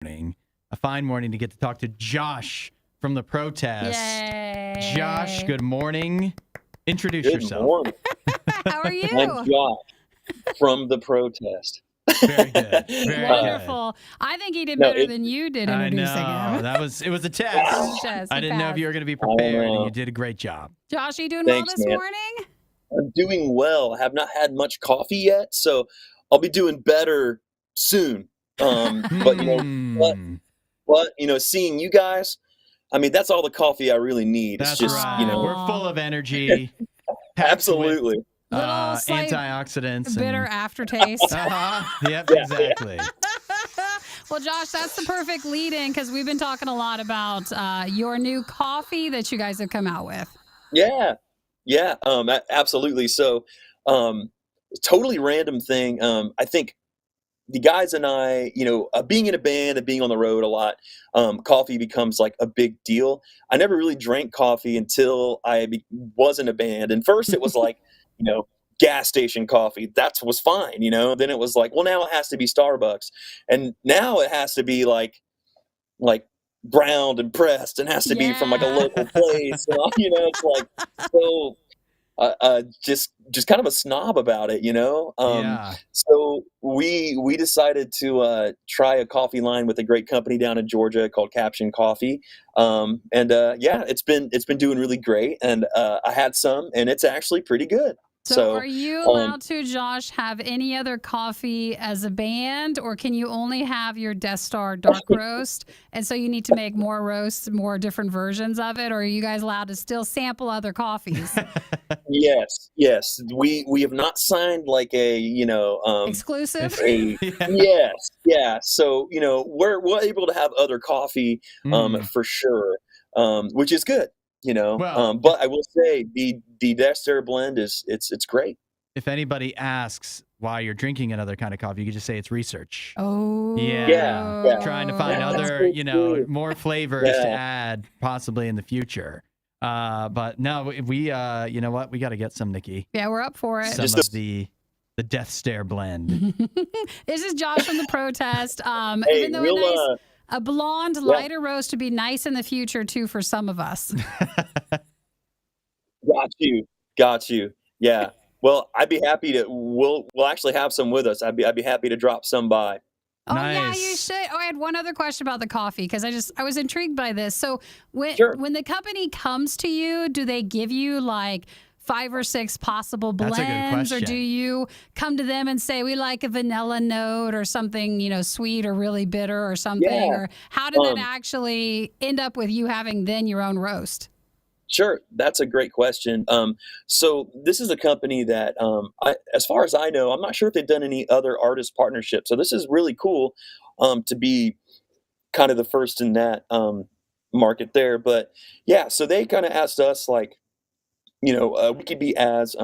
morning, a fine morning to get to talk to Josh from the protest. Yay. Josh, good morning. Introduce Good yourself. morning. How are you? I'm Josh from the protest. Very good. Very Wonderful. I think he did No, better than you did good. I introducing know. him. It was a It was test. a test. I He didn't know if passed. you were going to be prepared, and know. you did a great job. Josh, are you doing Thanks, well this man. morning? I'm doing well. I have not had much coffee yet, so I'll be doing better soon. But seeing you guys, I mean, that's all the coffee I really need. That's It's just, right. We're full of energy. absolutely. Little slight antioxidants. bitter And, aftertaste. Yep, exactly. Well, Josh, that's the perfect lead-in because we've been talking a lot about your new coffee that you guys have come out with. Yeah. Absolutely. So, totally random thing. I think the guys and I, being in a band and being on the road a lot, coffee becomes like a big deal. I never really drank coffee until I was in a band. And first it was like, gas station coffee. That was fine, Then it was like, well, now it has to be Starbucks. And now it has to be like ground and pressed and has to be from like a local place. It's like, so just kind of a snob about it, Yeah. So we decided to try a coffee line with a great company down in Georgia called Caption Coffee, it's been doing really great, and I had some, and it's actually pretty good. So are you allowed to, Josh, have any other coffee as a band, or can you only have your Death Star Dark Roast? And so you need to make more roasts, more different versions of it, or are you guys allowed to still sample other coffees? Yes. We have not signed like a Exclusive? Yes. Yeah. So, we're able to have other coffee for sure, which is good. Well, but I will say the Dexter blend it's great. If anybody asks why you're drinking another kind of coffee, you can just say it's research. Oh. Yeah. Trying to find other, more flavors to add possibly in the future. But no, we you know what? We got to get some, Nikki. Yeah, we're up for it. Some of the Death Stare blend. This is Josh from the protest. Hey, even though a blonde, lighter roast would be nice in the future, too, for some of us. Got you. Yeah. Well, I'd be happy to. We'll actually have some with us. I'd be happy to drop some by. Oh, nice. Yeah, you should. Oh, I had one other question about the coffee because I was intrigued by this. So when the company comes to you, do they give you like 5 or 6 possible blends? That's a good question. Or do you come to them and say, we like a vanilla note or something, sweet or really bitter or something? Yeah. Or how did that actually end up with you having then your own roast? Sure, that's a great question. So this is a company that, as far as I know, I'm not sure if they've done any other artist partnerships. So this is really cool to be kind of the first in that market there. But yeah, so they kind of asked us like, we could be as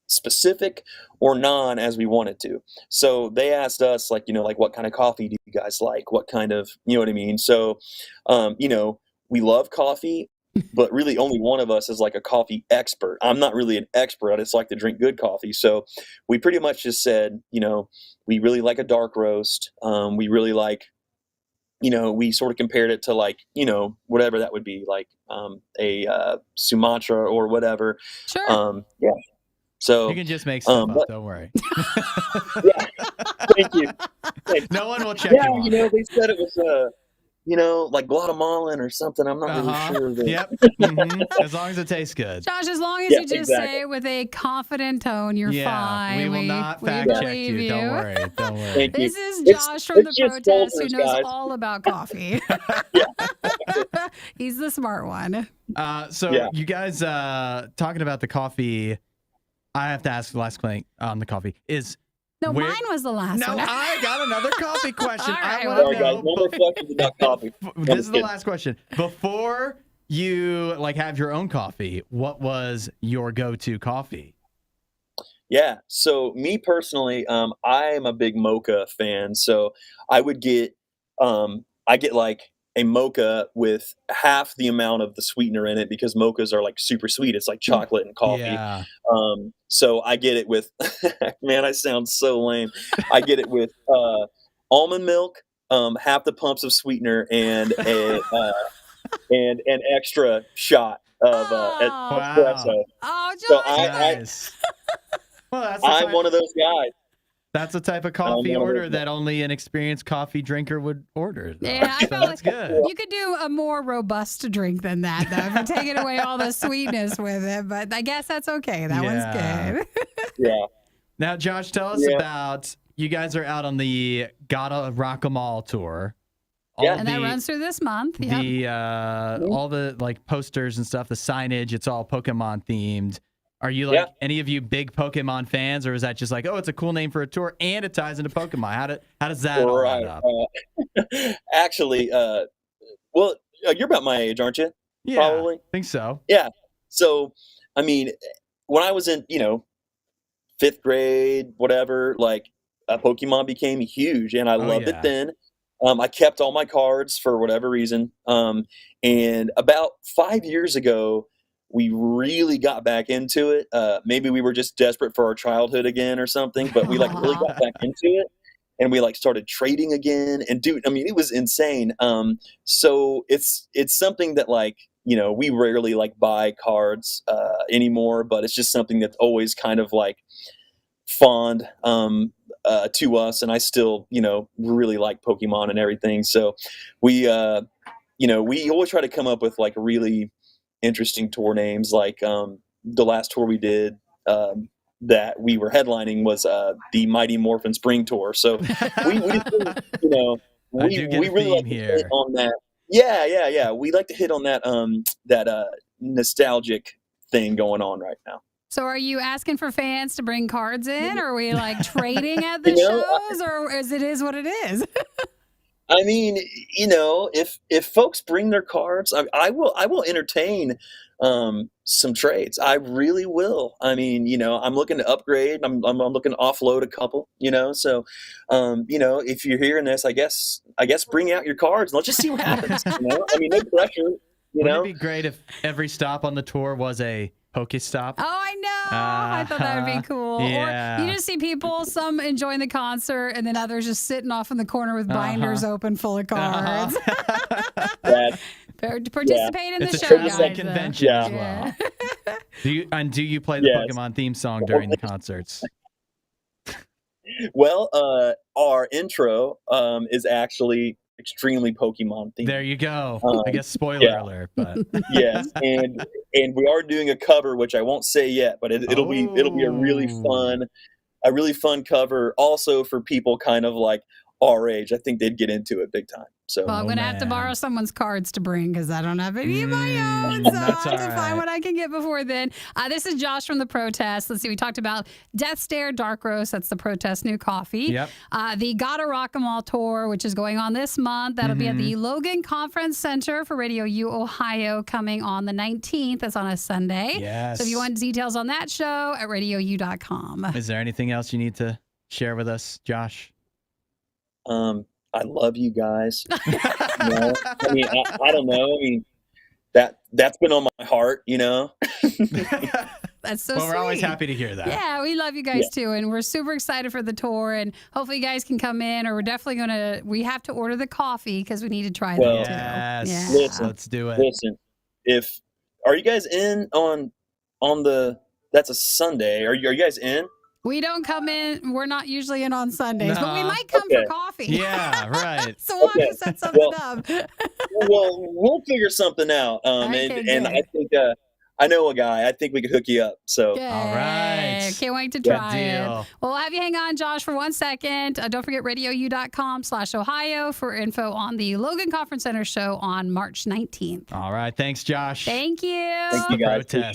specific or non as we wanted to. So they asked us like, like what kind of coffee do you guys like? What kind of, you know what I mean? So, we love coffee. But really only one of us is like a coffee expert. I'm not really an expert. I just like to drink good coffee. So we pretty much just said, we really like a dark roast. We really like, we sort of compared it to like, whatever that would be, like a Sumatra or whatever. Sure. Yeah. So you can just make stuff up. Don't worry. Yeah. Thank you. No one will check you on. They said it was like Guatemalan or something. I'm not really sure. Yep. As long as it tastes good. Josh, as long as you just say it with a confident tone, you're fine. We will not fact check you. Don't worry. Thank This you. is Josh from the just protest who Golders, knows guys. all about coffee. He's the smart one. You guys talking about the coffee, I have to ask the last thing on the coffee is No, mine was the last one. No, I got another coffee question. All right, I want to know. Guys, no more questions about coffee. This is the last question. Before you have your own coffee, what was your go-to coffee? Yeah. So me personally, I am a big mocha fan. So I would get, I get like a mocha with half the amount of the sweetener in it because mochas are like super sweet. It's like chocolate and coffee. Yeah. So I get it with, man, I sound so lame. I get it with almond milk, half the pumps of sweetener and and an extra shot of espresso. Oh, Josh. So Nice. Well, I'm one of those guys. That's the type of coffee order that only an experienced coffee drinker would order. Though. Yeah, I So felt that's good. you could do a more robust drink than that, though, if you're taking away all the sweetness with it. But I guess that's okay. That one's good. Yeah. Now, Josh, tell us about, you guys are out on the Gotta Rock 'em All tour. And that runs through this month. All the like posters and stuff, the signage, it's all Pokemon themed. Are you like any of you big Pokemon fans, or is that just like, oh, it's a cool name for a tour and it ties into Pokemon? How does that all add up? Actually, well, you're about my age, aren't you? Yeah, probably. I think so. Yeah. So, I mean, when I was in, 5th grade, whatever, like Pokemon became huge, and I loved it then. I kept all my cards for whatever reason. And about 5 years ago, we really got back into it. Maybe we were just desperate for our childhood again or something, but we like really got back into it, and we like started trading again. And dude, I mean, it was insane. So it's something that like, we rarely like buy cards anymore, but it's just something that's always kind of like fond to us. And I still, really like Pokemon and everything. So we always try to come up with like really interesting tour names. Like the last tour we did that we were headlining was the Mighty Morphin Spring Tour. So we really like to hit on that. Yeah. We like to hit on that that nostalgic thing going on right now. So are you asking for fans to bring cards in, or are we like trading at the shows, or is what it is? I mean, if folks bring their cards, I will entertain some trades. I really will. I mean, I'm looking to upgrade. I'm looking to offload a couple. So, if you're hearing this, I guess bring out your cards and let's just see what happens. I mean, no pressure. Wouldn't it be great if every stop on the tour was a Pokestop? Oh, I know. I thought that would be cool. Yeah. Or you just see people, some enjoying the concert, and then others just sitting off in the corner with binders open full of cards. Participate in the show, guys. It's a convention as well. Do you play the Pokemon theme song during the concerts? Well, our intro is actually extremely Pokemon themed. There you go. I guess spoiler alert, but yes, and we are doing a cover, which I won't say yet, but it'll be a really fun cover. Also for people kind of like our age, I think they'd get into it big time. So, well, I'm going to have to borrow someone's cards to bring because I don't have any of my own. So I'll have to find what I can get before then. This is Josh from The Protest. Let's see. We talked about Death Stare Dark Roast. That's The Protest new coffee. Yep. The Gotta Rock 'em All tour, which is going on this month. That'll be at the Logan Conference Center for RadioU Ohio coming on the 19th. That's on a Sunday. Yes. So if you want details on that show, at radiou.com. Is there anything else you need to share with us, Josh? I love you guys. I mean, I don't know. I mean, that's been on my heart, That's so well, sweet. We're always happy to hear that. Yeah, we love you guys too, and we're super excited for the tour, and hopefully you guys can come in, or we're definitely we have to order the coffee because we need to try that too. Yes. Yeah. Listen, let's do it. Listen, are you guys in on that's a Sunday. Are you guys in? We don't come in. We're not usually in on Sundays, but we might come for coffee. Yeah, right. So we'll have to set something up. Well, we'll figure something out. And I think I know a guy. I think we could hook you up. So Good. All right. Can't wait to try it. deal. Well, we'll have you hang on, Josh, for 1 second. Don't forget radiou.com/Ohio for info on the Logan Conference Center show on March 19th. All right. Thanks, Josh. Thank you. thank you guys. Protest.